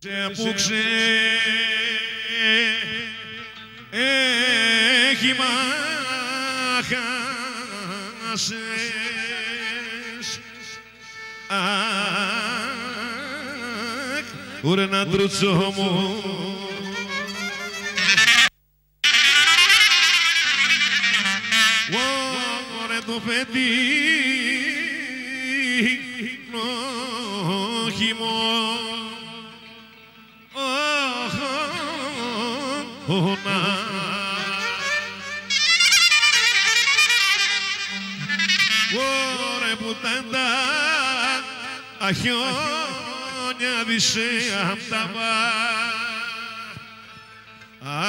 Που ξέχει μάχασες, αχ, ουρε να τρούτσο μου. Ωρε το παιδί νόχιμο, ωρε που τάντα αχιόνια δισέ απ' τα πά,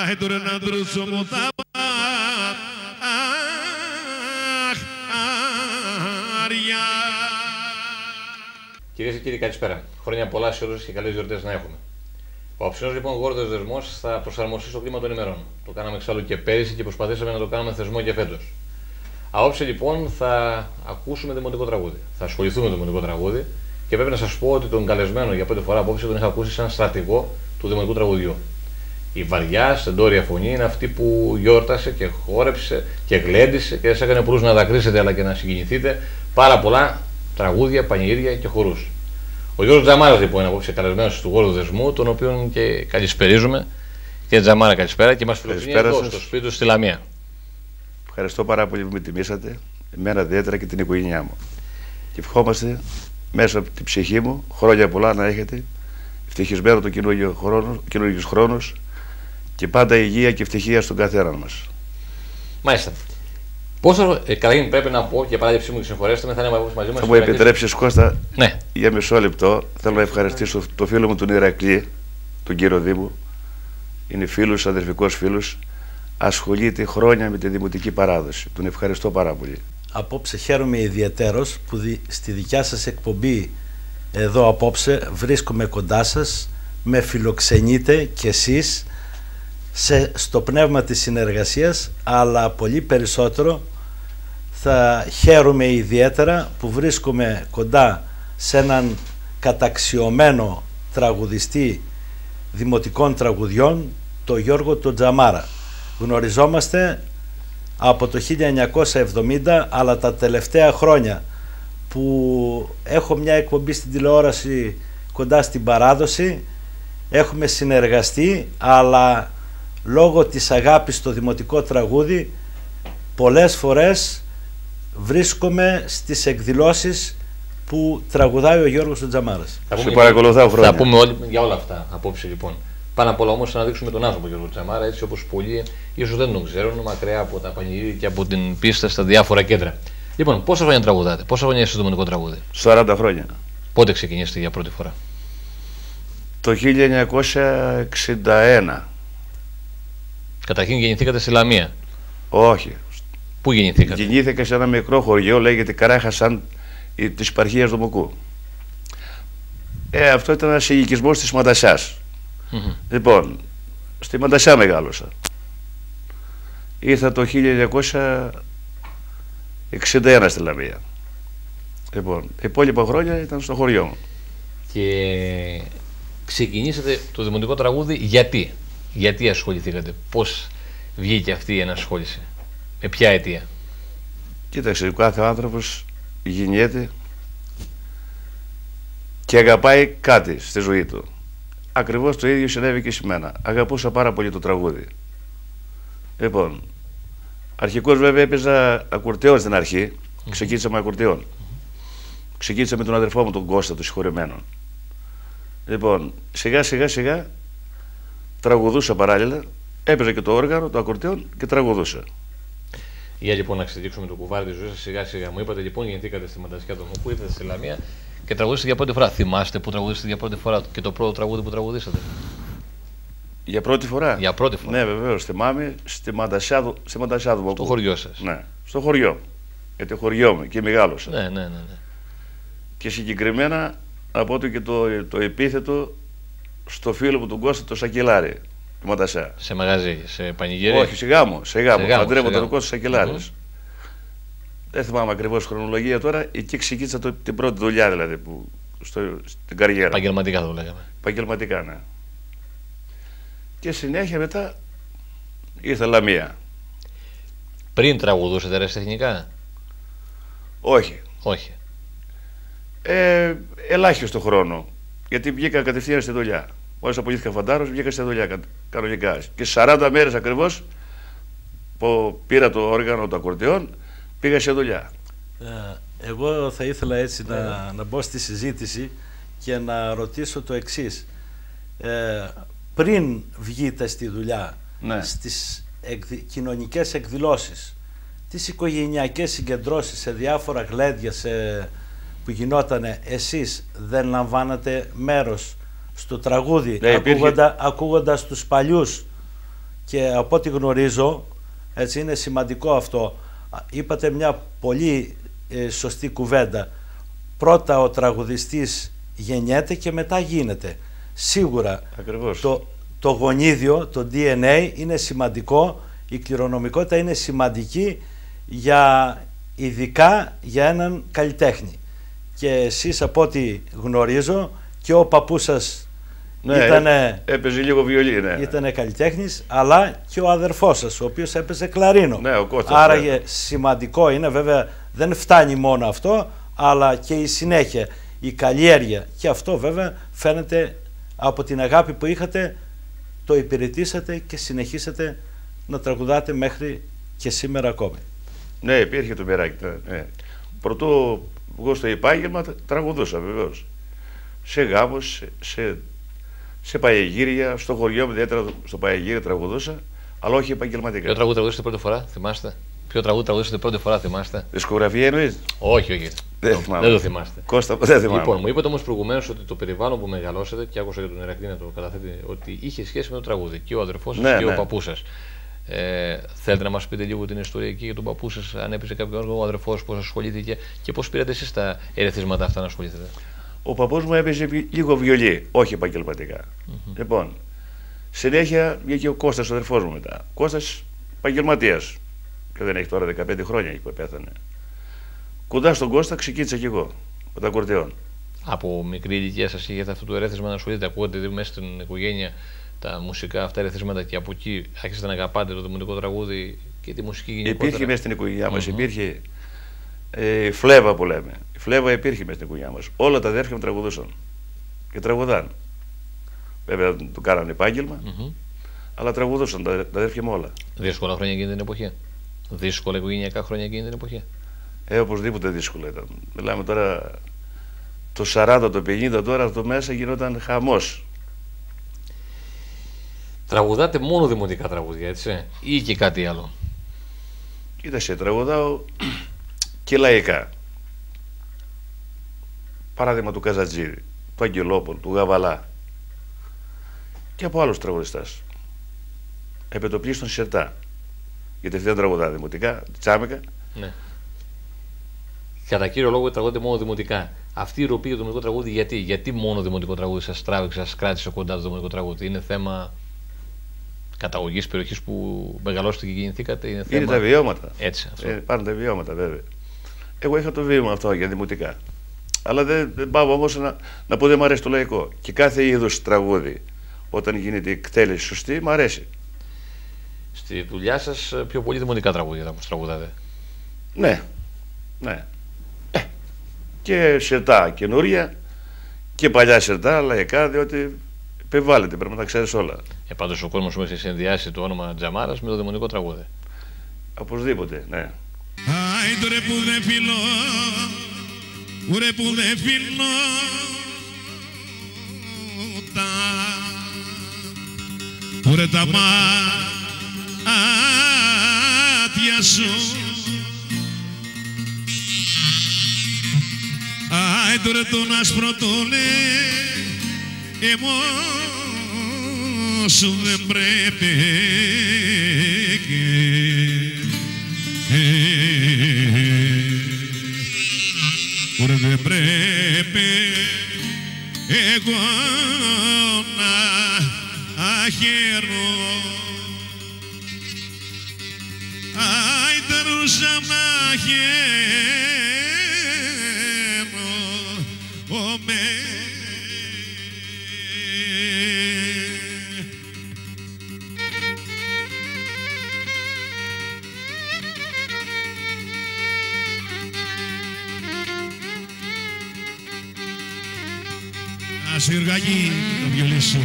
άι τώρα να τρούτσω μου τα πά, αχ, αριά. Κυρίες και κύριοι, καλησπέρα. Χρόνια πολλά σε όλους και καλές γιορτές να έχουμε. Ο αυξηνός λοιπόν γόρδος δεσμός θα προσαρμοστεί στο κλίμα των ημερών. Το κάναμε εξάλλου και πέρυσι και προσπαθήσαμε να το κάνουμε θεσμό και φέτος. Απόψε λοιπόν θα ακούσουμε δημοτικό τραγούδι. Θα ασχοληθούμε με το δημοτικό τραγούδι και πρέπει να σας πω ότι τον καλεσμένο για πρώτη φορά απόψε τον είχα ακούσει σαν στρατηγό του δημοτικού τραγουδιού. Η βαριά, στεντόρια φωνή είναι αυτή που γιόρτασε και χόρεψε και γλέντισε και δεν έκανε πολλούς να δακρύσετε αλλά και να συγκινηθείτε πάρα πολλά τραγούδια, πανηγύρια και χορούς. Ο Γιώργος Τζαμάρας λοιπόν είναι απόψε καλεσμένος του Γόρδου Δεσμού, τον οποίον και καλησπερίζουμε. Κύριε Τζαμάρα, καλησπέρα και μας φιλοξενεί εδώ στο σπίτι του στη Λαμία. Ευχαριστώ πάρα πολύ που με τιμήσατε, εμένα ιδιαίτερα και την οικογένειά μου. Και ευχόμαστε μέσα από την ψυχή μου χρόνια πολλά να έχετε, ευτυχισμένο το καινούργιος χρόνος και πάντα υγεία και ευτυχία στον καθέναν μας. Μάλιστα. Πόσο καταρχήν πρέπει να πω και παράδειψή μου και συγχωρέστε με, θα είναι μαζί μας. Θα μου επιτρέψεις, Κώστα, ναι, για μισό λεπτό. Θέλω να ευχαριστήσω το φίλο μου τον Ηρακλή, τον κύριο Δήμου. Είναι φίλος, αδερφικός φίλος. Ασχολείται χρόνια με τη δημοτική παράδοση. Τον ευχαριστώ πάρα πολύ. Απόψε χαίρομαι ιδιαιτέρως που στη δικιά σας εκπομπή εδώ απόψε βρίσκομαι κοντά σας, με φιλοξενείτε κι εσείς στο πνεύμα της συνεργασίας, αλλά πολύ περισσότερο θα χαίρομαι ιδιαίτερα που βρίσκομαι κοντά σε έναν καταξιωμένο τραγουδιστή δημοτικών τραγουδιών, το Γιώργο τον Τζαμάρα. Γνωριζόμαστε από το 1970, αλλά τα τελευταία χρόνια που έχω μια εκπομπή στην τηλεόραση κοντά στην παράδοση έχουμε συνεργαστεί, αλλά λόγω της αγάπης στο δημοτικό τραγούδι πολλές φορές βρίσκομαι στις εκδηλώσεις που τραγουδάει ο Γιώργος ο Τζαμάρας. Θα πούμε όλοι για όλα αυτά απόψε λοιπόν. Πάνω απ' όλα όμως να δείξουμε τον άνθρωπο Γιώργο Τζαμάρα, έτσι όπως πολλοί ίσως δεν τον ξέρουν, μακριά από τα πανηγύρια και από την πίστα στα διάφορα κέντρα. Λοιπόν, πόσα χρόνια τραγουδάτε, πόσα χρόνια είστε στο δημοτικό τραγούδι? 40 χρόνια. Πότε ξεκινήσατε για πρώτη φορά? Το 1961. Καταρχήν γεννηθήκατε στη Λαμία? Όχι. Πού γεννηθήκατε? Γεννήθηκα σε ένα μικρό χωριό, λέγεται Καράχασαν της επαρχίας Δομοκού. Αυτό ήταν ένας συνοικισμός της Μαντασιάς. Λοιπόν, στη Μαντασιά μεγάλωσα. Ήρθα το 1961 στη Λαμία. Λοιπόν, τα υπόλοιπα χρόνια ήταν στο χωριό μου. Και ξεκινήσατε το δημοτικό τραγούδι γιατί? Γιατί ασχοληθήκατε? Πώς βγήκε αυτή η ενασχόληση? Με ποια αιτία? Κοίταξε, κάθε άνθρωπος γεννιέται και αγαπάει κάτι στη ζωή του. Ακριβώς το ίδιο συνέβη και σε μένα. Αγαπούσα πάρα πολύ το τραγούδι. Λοιπόν, αρχικώς βέβαια έπαιζα ακουρτεόν στην αρχή. Ξεκίνησα με ακουρτεόν. Ξεκίνησα με τον αδερφό μου τον Κώστα, τον συγχωρεμένο. Λοιπόν, σιγά σιγά τραγουδούσα παράλληλα. Έπαιζα και το όργανο, το ακουρτεόν και τραγουδούσα. Για λοιπόν να ξεδείξουμε το κουβάρι της ζωής σας σιγά σιγά. Μου είπατε λοιπόν γεννηθήκατε στη Μαντασιά Δομοκού, ήρθατε στη Λαμία και τραγουδήσατε για πρώτη φορά. Θυμάστε που τραγουδήσατε για πρώτη φορά και το πρώτο τραγούδι που τραγουδήσατε? Για πρώτη φορά? Για πρώτη φορά. Ναι, βεβαίως. Θυμάμαι στη Μαντασιά Δομοκού. Στο χωριό σας? Ναι, στο χωριό. Γιατί χωριό μου και μεγάλωσα. Ναι. Και συγκεκριμένα από το και το επίθετο στο φίλο μου τον Κώστα το Σακελάρη. Μαντασιά. Σε μαγαζί, σε πανηγύρι? Όχι, σε γάμο. Παντρεύονταν ο Κώστας Σακελάρης. Δεν θυμάμαι ακριβώς χρονολογία τώρα. Εκεί ξεκίνησα την πρώτη δουλειά δηλαδή που στην καριέρα. Επαγγελματικά το λέγαμε. Επαγγελματικά, ναι. Και συνέχεια μετά ήρθε Λαμία. Πριν τραγουδούσατε ερασιτεχνικά? Όχι. Όχι. Ελάχιστο χρόνο. Γιατί βγήκα κατευθείαν στη δουλειά. Μόλις απολύθηκα φαντάρος, βγήκα στη δουλειά κανονικά. Και 40 μέρες ακριβώς που πήρα το όργανο, το ακορντεόν, πήγα σε δουλειά. Εγώ θα ήθελα έτσι να μπω στη συζήτηση και να ρωτήσω το εξής. Πριν βγείτε στη δουλειά, Ναι. στις κοινωνικές εκδηλώσεις, τις οικογενειακές συγκεντρώσεις σε διάφορα γλέντια που γινότανε, εσείς δεν λαμβάνατε μέρος στο τραγούδι, ακούγοντας τους παλιούς? Και από ό,τι γνωρίζω, έτσι είναι σημαντικό αυτό, είπατε μια πολύ σωστή κουβέντα. Πρώτα ο τραγουδιστής γεννιέται και μετά γίνεται. Σίγουρα το γονίδιο, το DNA είναι σημαντικό, η κληρονομικότητα είναι σημαντική ειδικά για έναν καλλιτέχνη. Και εσείς από ό,τι γνωρίζω και ο παππούς σας έπαιζε λίγο βιολί, ναι. Ήτανε καλλιτέχνης, αλλά και ο αδερφός σας, ο οποίος έπαιζε κλαρίνο. Ναι, ο Κώστας. Άρα σημαντικό είναι, βέβαια δεν φτάνει μόνο αυτό, αλλά και η συνέχεια, η καλλιέργεια. Και αυτό βέβαια φαίνεται από την αγάπη που είχατε, το υπηρετήσατε και συνεχίσατε να τραγουδάτε μέχρι και σήμερα ακόμη. Ναι, υπήρχε το μεράκι. Ναι. Πρωτού βγω στο επάγγελμα, τραγουδούσα βεβαίως. Σε γάμους, σε παγεγύρια, στο χωριό μου, ιδιαίτερα στο παγεγύρια τραγουδούσα, αλλά όχι επαγγελματικά. Ποιο τραγούδι τραγουδήσατε πρώτη φορά, θυμάστε? Ποιο τραγούδι τραγουδήσατε πρώτη φορά, θυμάστε? Δισκογραφία εννοείς? Όχι. Δεν το θυμάστε. Κώστα, δεν θυμάμαι. Λοιπόν, μου είπατε όμως προηγουμένως ότι το περιβάλλον που μεγαλώσατε, και άκουσα για τον Ηρακλή να το καταθέτει, ότι είχε σχέση με το τραγούδι. Και ο αδερφός σας και ο παππούς σας. Θέλετε να μας πείτε λίγο την ιστορία εκεί για τον παππού σας, αν έπαιζε κάποιο όργανο, ο αδερφός πώς ασχολήθηκε και πώς πήρατε εσείς τα ερεθίσματα αυτά να ασχοληθείτε? Ο παππούς μου έπαιζε λίγο βιολί, όχι επαγγελματικά. Λοιπόν, συνέχεια βγήκε ο Κώστας, ο αδερφός μου μετά. Ο Κώστας επαγγελματίας. Και δεν έχει τώρα 15 χρόνια που πέθανε. Κοντά στον Κώστα ξεκίνησα κι εγώ με τα ακορντεόν. Από μικρή ηλικία σας είχατε αυτό το ερέθισμα να ασχοληθείτε? Ακούγατε δηλαδή μέσα στην οικογένεια τα μουσικά αυτά ερεθίσματα και από εκεί άρχισατε να αγαπάτε το δημοτικό τραγούδι και τη μουσική γενικότερα? Υπήρχε μέσα στην οικογένειά μας, υπήρχε φλέβα που λέμε. Η φλέβα υπήρχε μέσα στην οικογένειά μας. Όλα τα αδέρφια μου τραγουδούσαν και τραγουδάν. Βέβαια το κάνανε επάγγελμα, αλλά τραγουδούσαν τα αδέρφια μου όλα. Δύσκολα χρόνια εκείνη την εποχή? Δύσκολα οικογενειακά χρόνια εκείνη την εποχή? Οπωσδήποτε δύσκολα ήταν. Μιλάμε τώρα το 40, το 50, τώρα αυτό μέσα γινόταν χαμός. Τραγουδάτε μόνο δημοτικά τραγούδια, έτσι, ή και κάτι άλλο? Κοίταξε, τραγουδάω και λαϊκά. Παράδειγμα του Καζατζίδη, του Αγγελόπουλου, του Γαβαλά και από άλλους τραγουδιστές. Επετοπλίστων Σερτά, γιατί αυτή δεν τραγουδά δημοτικά, τσάμικα. Ναι. Κατά κύριο λόγο τραγουδάτε μόνο δημοτικά. Αυτή η ροπή για το δημοτικό τραγούδι, γιατί μόνο δημοτικό τραγούδι σας τράβηξε, σας κράτησε κοντά το δημοτικό τραγούδι? Είναι θέμα καταγωγής περιοχής που μεγαλώσετε και γεννηθήκατε? Είναι τα βιώματα. Έτσι, αυτό. Πάνε τα βιώματα, βέβαια. Εγώ είχα το βίωμα αυτό για δημοτικά. Αλλά δεν πάω όμως να πω δεν μου αρέσει το λαϊκό. Και κάθε είδος τραγούδι, όταν γίνεται η εκτέλεση σωστή, μου αρέσει. Στη δουλειά σας πιο πολύ δημοτικά τραγούδια που τραγουδάτε? Ναι. Και σερτά καινούρια και παλιά σερτά, λαϊκά, διότι επιβάλλεται, πρέπει να τα ξέρεις όλα. Πάντως ο κόσμος μου έχει συνδυάσει το όνομα Τζαμάρας με το δημοτικό τραγούδι. Οπωσδήποτε, ναι. Άιντο ρε που δεν φιλώ, ουρε που δεν φιλώ ουρε τα μάτια σου. Άιντο ρε τον άσπρο το λαιμό σου δεν πρέπει ουρε δεν πρέπει εγώ να αχαιρώ. Άιτε ρούσα να χαίρω, Ας Γιουργάκη, το βιολί σου.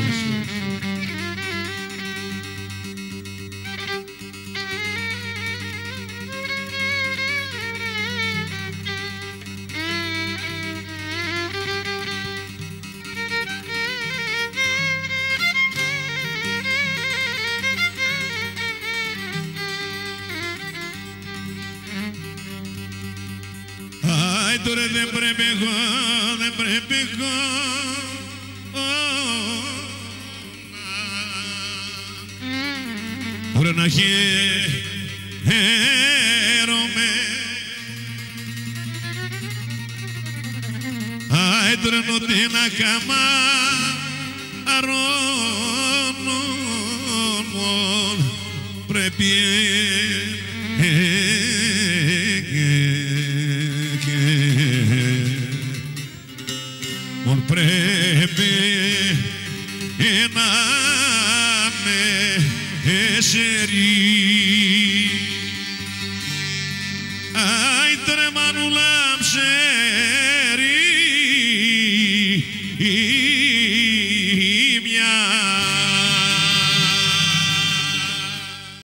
Άι τώρα δεν πρέπει εγώ, δεν πρέπει εγώ Ωραία να χαίρομαι Άι τώρα νοτή να καμαρώνω Πρέπει Μον πρέπει να με εσερί Άι τρεμανούλα ψερί